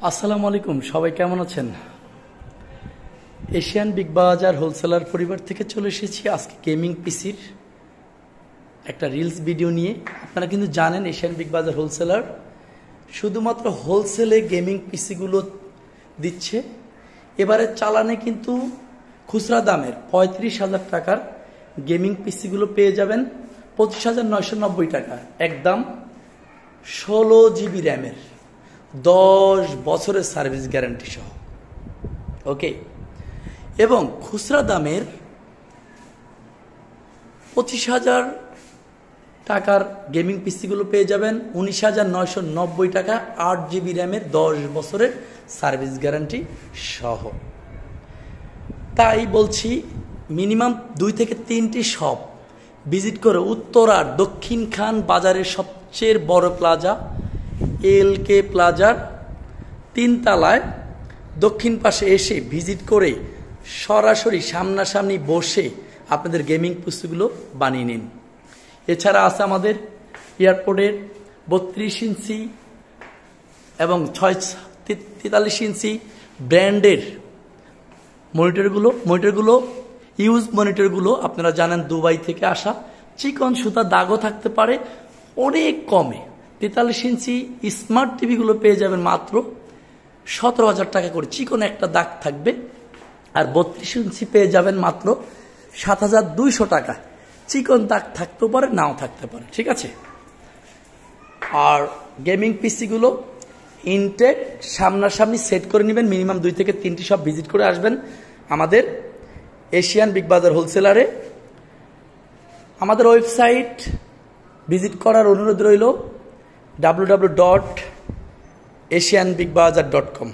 আসসালামু আলাইকুম, সবাই কেমন আছেন? এশিয়ান বিগ বাজার হোলসেলার পরিবার থেকে চলে এসেছি আজকে গেমিং পিসির একটা রিলস ভিডিও নিয়ে। আপনারা কিন্তু জানেন এশিয়ান বিগ বাজার হোলসেলার শুধুমাত্র হোলসেলে গেমিং পিসিগুলো দিচ্ছে। এবারে চালানে কিন্তু খুচরা দামের 35,000 টাকার গেমিং পিসিগুলো পেয়ে যাবেন 25,990 টাকা, একদম 16 জিবি র্যামের 10 বছরের সার্ভিস গ্যারান্টি সহ। ওকে, এবং খুচরা দামের 25,000 টাকার গেমিং পিসিগুলো পেয়ে যাবেন 19,990 টাকা, 8 জিবি র্যামের 10 বছরের সার্ভিস গ্যারান্টি সহ। তাই বলছি মিনিমাম 2 থেকে 3টি শপ ভিজিট করে উত্তরার দক্ষিণ খান বাজারের সবচেয়ে বড় প্লাজা LK প্লাজার 3 তলায় দক্ষিণ পাশে এসে ভিজিট করে সরাসরি সামনাসামনি বসে আপনাদের গেমিং পিসিগুলো বানিয়ে নিন। এছাড়া আছে আমাদের এয়ারপোর্টের 32 ইঞ্চি এবং 43 ইঞ্চি ব্র্যান্ডের মনিটরগুলো ইউজ মনিটরগুলো আপনারা জানেন দুবাই থেকে আসা, চিকন সুতা দাগও থাকতে পারে অনেক কমে। 43 ইঞ্চি স্মার্ট টিভিগুলো পেয়ে যাবেন মাত্র 17,000 টাকা করে, চিকন একটা দাগ থাকবে। আর 32 ইঞ্চি পেয়ে যাবেন মাত্র 7,200 টাকা, চিকন দাগ থাকতেও পারে নাও থাকতে পারে, ঠিক আছে। আর গেমিং পিসিগুলো ইনটেক সামনাসামনি সেট করে নেবেন। মিনিমাম 2 থেকে 3টি শপ ভিজিট করে আসবেন আমাদের এশিয়ান বিগ বাজার হোলসেলারে। আমাদের ওয়েবসাইট ভিজিট করার অনুরোধ রইল www.asianbigbazar.com।